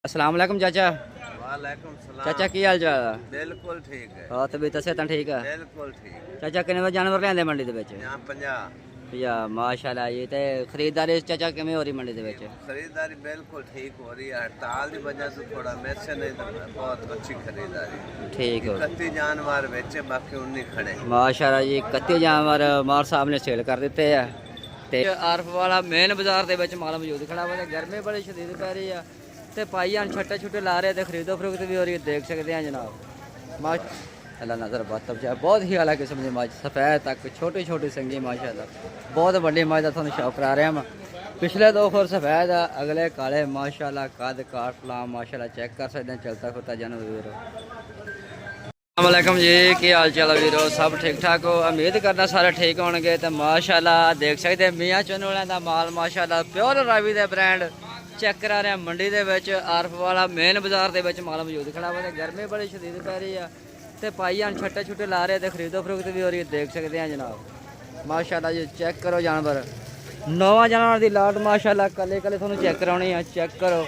अस्सलाम वालेकुम चाचा। वालेकुम सलाम। चाचा की हाल चाल है? बिल्कुल ठीक है। हाँ तबीयत सेहत ठीक है? बिल्कुल ठीक। चाचा किन्ने बजे जानवर लिआंदे मंडी दे विच? यहाँ 50। या माशाल्लाह ये ते खरीदारी चाचा किवें हो रही मंडी दे विच? खरीदारी बिल्कुल ठीक हो रही है। हड़ताल की वजह से थोड़ा मैसे नहीं तो बहुत अच्छी खरीदारी। ठीक हो 31 जानवर बेचे, बाकी 19 खड़े। माशाल्लाह जी 31 जानवर मार साहब ने सेल कर दिते है ते आरफ वाला मेन बाजार दे विच माल मौजूद खड़ा हुआ है। गर्मी बड़ी शदीद पै रही है ते भाईयान छट्टे छुट्टे ला रहे थे, खरीदो फरोख्त भी हो रही है, देख सकते हैं जनाब। माश अल्लाह नज़र बातब चाहे बहुत ही अलग किस्म की मज सफ़ैद तक छोटी छोटी संगी माशाल्लाह बहुत बड़ी मज का थोड़ा शौक करा रहे हैं। पिछले दो खोर सफ़ैद है, अगले काले माशाल्लाह कद काट फलाम माशाल्लाह चेक कर सकते हैं। चलता खुलता जानवर वीरो अस्सलामुअलैकुम जी, की हाल चाल वीरो? सब ठीक ठाक हो? उम्मीद करना सारे ठीक होंगे। तो माशाल्लाह देख सकते हैं मियाँ चुन वाले का माल माशाल्लाह pure Ravi they brand check करा रहे हैं मंडी दे विच। आरफ वाला मेन बाजार दे विच माल मौजूद खड़ा हुआ है। गर्मी बड़ी शदीद पै रही है ते भाईयान छट्टे छुट्टे ला रहे थे, खरीदो फरोख्त भी हो रही है, देख सकते हैं जनाब। माशाल्लाह जी चेक करो जानवर, नौवां जानवर की लाट माशाल्लाह कले कले थोड़ा चेक करानी है। चेक करो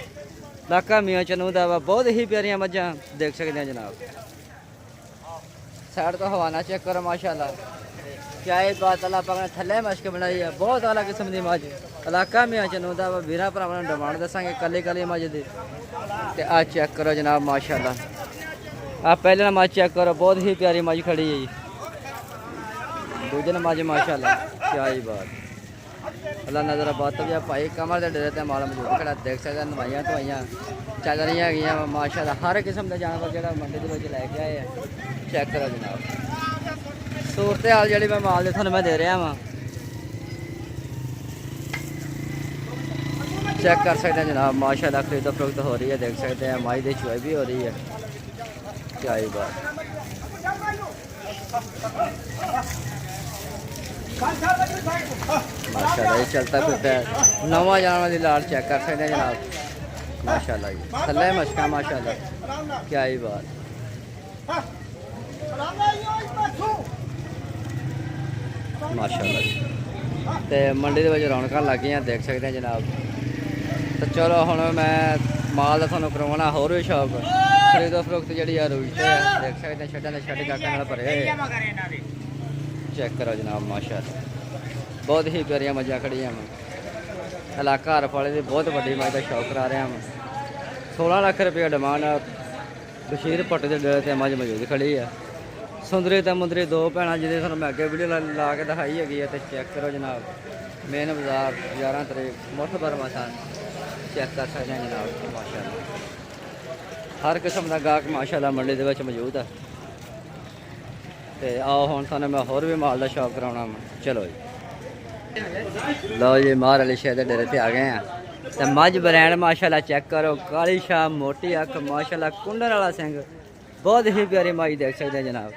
इलाका मियाँ चनू का वा, बहुत ही प्यारियां मझां देख सकते हैं जनाब। साइड तो हवाना चेक करो माशाल्लाह, क्या ये बात अल्लाह पाक ने थले मश्क बनाई है, बहुत अलग किस्म की मझ इलाका मियाँ चनू का वा। वीरा भरावां नूं डिमांड दसांगे कली कली मझ दी। ते आ चेक करो जनाब माशाल्लाह, आप पहले नमाज चेक करो, बहुत ही प्यारी मज खड़ी है जी। दूजे नमाज माशाल्लाह क्या ही बात, अल्लाह नजर बातब या भाई कमर के डेरे माल मौजूद खड़ा देख सकते हैं। नवाइयां धवाइयां चल रही है माशाल्लाह, हर किस्म का जानवर जो मंडी के लैके आए हैं। चेक करो जनाब सूरत हाल जी मैं माल थोड़ा मैं दे रहा वहाँ, चेक कर सकते हैं जनाब माशाल्लाह। खरीदो फरोख्त हो रही है, देख सकते हैं माई दी चुआई भी हो रही है, क्या ही बात। माशाल्लाह ये चलता फिरता है नवा जानवर की लाट चेक कर सकते हैं जनाब माशाल्लाह जी। थल्ले मशका माशाल्लाह क्या ही बात। माशाल्लाह जी ते मंडी के रौनक लग गई देख सकते हैं जनाब। तो चलो हुण मैं माल का थोड़ा करवाना होर भी शौक, खरीदो फरोख्त जी रूजते है, देख सकते हैं छड्डां दे छड्ड काका भरे हुए। चेक करो जनाब माशाल्लाह, बहुत ही प्यारियां मझां खड़ियां हैं। इलाका हरफ वाले की बहुत बड़ी मझ का शौक करा रहे हैं। 16 लाख रुपया डिमांड है। बशीर भट्ट के डेरे से मझ मौजूद खड़ी है। सुंदरी तो मुंदरी दो भैन जिन्हें थोड़ा मैं अगे वीडियो ला के दिखाई हैगी है। तो चेक करो जनाब मेन बाजार 11 तरीक मुठभर मसान चेक कर सकते हैं जनाब माशाल्लाह। हर किस्म का गाहक माशाल्लाह मंडी के मौजूद है। तो आओ हुण थानू मैं होर भी माल का शौक कराउणा। चलो जी लो जी मार अली शेर के डेरे से आ गए हैं। तो मझ ब्रांड माशाल्लाह चेक करो, काली शाह मोटी अख माशाल्लाह कुंडन वाला सिंह, बहुत ही प्यारी मझ देख सकते हैं जनाब।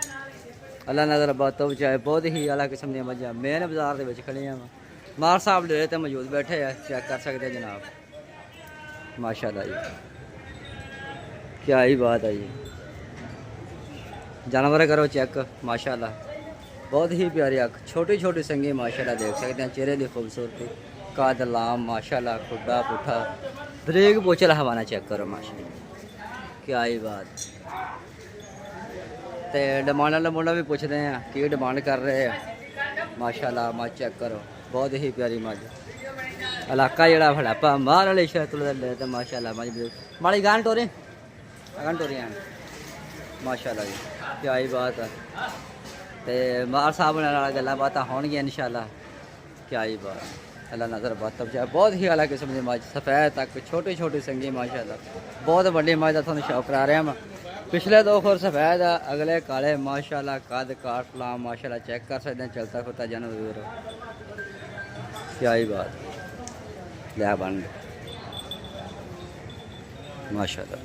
अल्लाह नज़र बातों चाहे बहुत ही अलग किस्म दी मझां मेन बाजार के खड़ियां वा। मार साहब डेरे ते मौजूद बैठे हैं, चेक कर सकते हैं जनाब माशाल्लाह जी क्या ही बात है जी। जानवर करो चेक माशाल्लाह, बहुत ही प्यारी अख छोटी छोटी संगी माशाल्लाह देख सकते हैं। चेहरे की खूबसूरती कद लाम माशाल्लाह, खुदा पुठा ब्रेक पोचल हवाना चेक करो माशाल्लाह क्या ही बात। तो डिमांड वाला मुंडा भी पूछते हैं कि डिमांड कर रहे हैं माशाल्लाह। मझ चेक करो बहुत ही प्यारी मझ, इलाका जड़ा हड़प्पा मार वाले शहतुल तो माशाल्लाह मझ माड़ी गान टोरे माशाल्लाह जी क्या ही बात है। तो मार साहब गल्लां बातां होणगियां इंशाल्लाह क्या ही बात। अल्लाह नज़र बातब चाहे बहुत ही अलग किस्म की मझ सफ़ैद तक छोटी छोटी संगी माशाल्लाह बहुत बड़ी मझ का थोड़ा शौक करा रहे हैं। पिछले दो खोर सफ़ैद है, अगले काले माशाल्लाह कद काट फलाम माशाल्लाह चेक कर सकते हैं। चलता खुलता जानवर क्या ही बात लिया बन माशाल्लाह।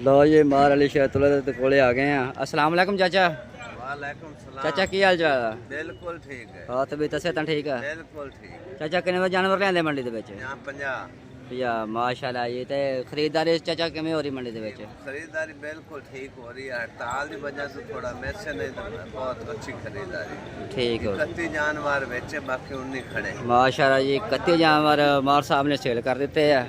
लो ये मार अली शहतुल कोले आ गए हैं। अस्सलाम वालेकुम चाचा। वालेकुम सलाम। चाचा की हाल चाल है? बिल्कुल ठीक है। हाँ तबीयत सेहत ठीक है? बिल्कुल ठीक। चाचा किन्ने बजे जानवर लिआंदे मंडी दे विच? यहाँ 50। या माशाल्लाह ये तो खरीदारी चाचा किवें हो रही मंडी दे विच? खरीदारी बिल्कुल ठीक हो रही है। हड़ताल की वजह से थोड़ा मैसे नहीं तो बहुत अच्छी खरीदारी। ठीक हो 31 जानवर बेचे, बाकी 19 खड़े। माशाल्लाह जी 31 जानवर मार साहब ने सेल कर दिते है।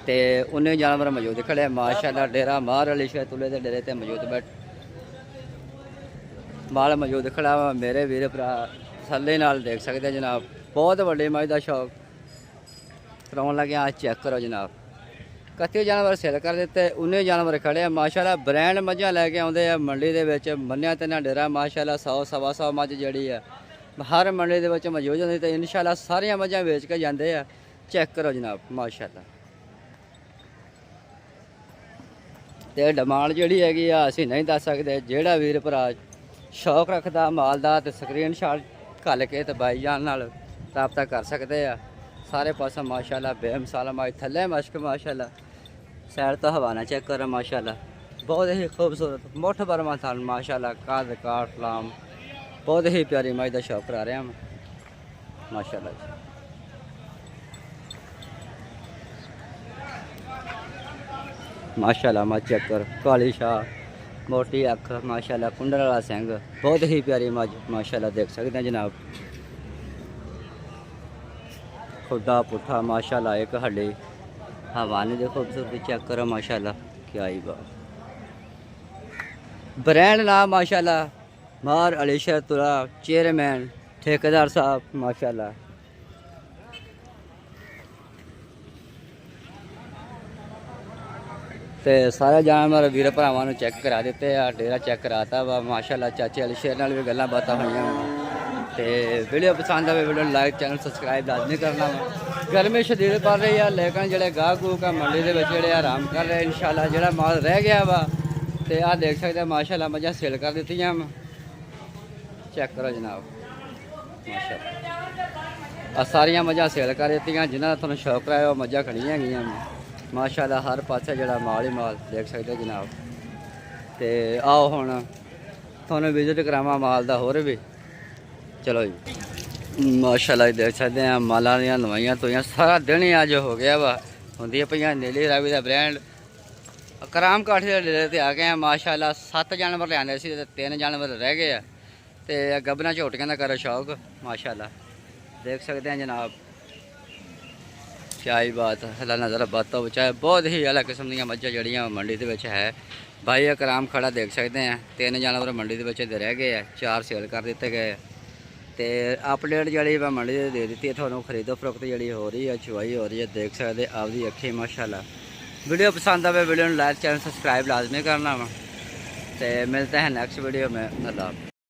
ਤੇ ਉਹਨੇ ਜਾਨਵਰ ਮੌਜੂਦ ਖੜੇ ਆ ਮਾਸ਼ਾਅੱਲਾ। ਡੇਰਾ ਮਾਰ ਅਲੀ ਸ਼ਾਹ ਤੁਲੇ ਦੇ ਡੇਰੇ ਤੇ ਮੌਜੂਦ ਮਾਲ ਮੌਜੂਦ ਖੜਾ ਵਾ ਮੇਰੇ ਵੀਰ ਭਰਾ ਥੱਲੇ ਨਾਲ ਦੇਖ ਸਕਦੇ ਜਨਾਬ। ਬਹੁਤ ਵੱਡੇ ਮੱਝ ਦਾ ਸ਼ੌਕ ਕਰਾਉਣ ਲੱਗਿਆ। ਚੈੱਕ ਕਰੋ ਜਨਾਬ, 31 ਜਾਨਵਰ ਸੇਲ ਕਰ ਦਿੱਤੇ, 19 ਜਾਨਵਰ ਖੜੇ ਆ ਮਾਸ਼ਾਅੱਲਾ। ਬ੍ਰਾਂਡ ਮੱਝਾਂ ਲੈ ਕੇ ਆਉਂਦੇ ਆ ਮੰਡੀ ਦੇ ਵਿੱਚ। ਮੰਨਿਆ ਤੇ ਨਾ ਡੇਰਾ ਮਾਸ਼ਾਅੱਲਾ 100 ਸਵਾ 100 ਮੱਝ ਜਿਹੜੀ ਆ ਹਰ ਮੰਡੀ ਦੇ ਵਿੱਚ ਮੌਜੂਦ ਹੁੰਦੀ ਤੇ ਇਨਸ਼ਾਅੱਲਾ ਸਾਰੀਆਂ ਮੱਝਾਂ ਵੇਚ ਕੇ ਜਾਂਦੇ ਆ। ਚੈੱਕ ਕਰੋ ਜਨਾਬ ਮਾਸ਼ਾਅੱਲਾ। ਤੇ ਡਿਮਾਂਡ ਜਿਹੜੀ ਹੈਗੀ ਆ ਅਸੀਂ ਨਹੀਂ ਦੱਸ ਸਕਦੇ। ਜਿਹੜਾ ਵੀਰ ਭਰਾ ਸ਼ੌਕ ਰੱਖਦਾ ਮਾਲ ਦਾ ਤੇ ਸਕਰੀਨਸ਼ਾਟ ਘੱਲ ਕੇ ਤੇ ਬਾਈ ਜਾਨ ਨਾਲ ਰਾਬਤਾ ਕਰ ਸਕਦੇ ਆ। ਸਾਰੇ ਪਾਸੇ ਮਾਸ਼ਾਅੱਲਾ ਬੇਮਿਸਾਲ ਮੱਝ ਥੱਲੇ ਮਸ਼ਕ ਮਾਸ਼ਾਅੱਲਾ। ਸਾਈਡ ਤੋਂ ਹਵਾਨਾ ਚੈੱਕ ਕਰੋ ਮਾਸ਼ਾਅੱਲਾ। ਬਹੁਤ ਹੀ ਖੂਬਸੂਰਤ ਮੁੱਠ ਬਰਮਾ ਥਣ ਮਾਸ਼ਾਅੱਲਾ। ਕਾਦ ਕਾਟ ਲਾਮ ਬਹੁਤ ਹੀ ਪਿਆਰੀ ਮੱਝ ਦਾ ਸ਼ੌਕ ਕਰਾ ਰਿਹਾ ਮਾਸ਼ਾਅੱਲਾ। ਮਾਸ਼ਾਅੱਲਾ ਮੱਝ ਚੈੱਕ ਕਰ, ਕਾਲੀ ਸ਼ਾਹ, ਮੋਟੀ ਅੱਖ ਮਾਸ਼ਾਅੱਲਾ, ਕੁੰਡਲ ਵਾਲਾ ਸਿੰਘ, ਬਹੁਤ ਹੀ ਪਿਆਰੀ ਮੱਝ ਮਾਸ਼ਾਅੱਲਾ ਦੇਖ ਸਕਦੇ ਜਨਾਬ। खुदा पुठा माशाल्लाह एक हड्डी हवाने देखो खूबसूरती चेक करो माशाल्लाह। क्या ही बात। ब्रांड नाम माशाल्लाह मार अली शाह तुला चेयरमैन ठेकेदार साहब माशाल्लाह। ते सारे जानवर वीर भरावां नूं चेक करा दिते आ। डेरा चेक कराता वा माशाल्लाह। चाचे अली शेर नाल भी गल्लां बातां होईयां। तो वीडियो पसंद आए वीडियो लाइक चैनल सबसक्राइब लाजमी करना वा। गर्मी शदीद पड़ रही है लेकिन जोड़े गाह गूह का मंडी के जोड़े आराम कर रहे इंशाल्लाह। जोड़ा माल रह गया वा तो आ देख सकते माशाल्लाह मझां सेल कर दी। चेक करो जनाब माशाल्लाह। सारिया मझां सेल कर दी जिन्होंने थोड़ा शौक रहा है मझां खड़ियां गई माशाल्लाह। हर पासे जोड़ा माल ही माल देख सकते जनाब। तो आओ हुण थोड़ा विजिट करावां माल का होर भी। चलो जी माशाल्लाह देख सकते हैं माला दी नवाइयां धोइयां सारा दिन ही अज हो गया वा होंदियां पईयां। नीली रावी का ब्रांड कराम काठी के डेरे ते आ गए हैं माशाल्लाह। 7 जानवर लिआंदे सी ते 3 जानवर रह गए हैं। ते गब्बना झोटियां का करो शौक माशाल्लाह देख सकते हैं जनाब। क्या ही बात है। अल्लाह नज़र बातों बचाए। बहुत ही अलग किस्म दी मझां जड़ियां मंडी दे विच है। भाई कराम खड़ा देख सकते हैं। 3 जानवर मंडी दे विच रह गए हैं, 4 सेल कर दिते गए। तो अपडेट जी मैं मंडी दे दी है थोड़ा। खरीदो फरोख्त जी हो रही है, चुवाई हो रही है देख सकते आपकी अखी माशाल्लाह। वीडियो पसंद आए वीडियो लाइक चैनल सबसक्राइब लाजमी करना वा। तो मिलते हैं नेक्स्ट वीडियो में। अल्लाह।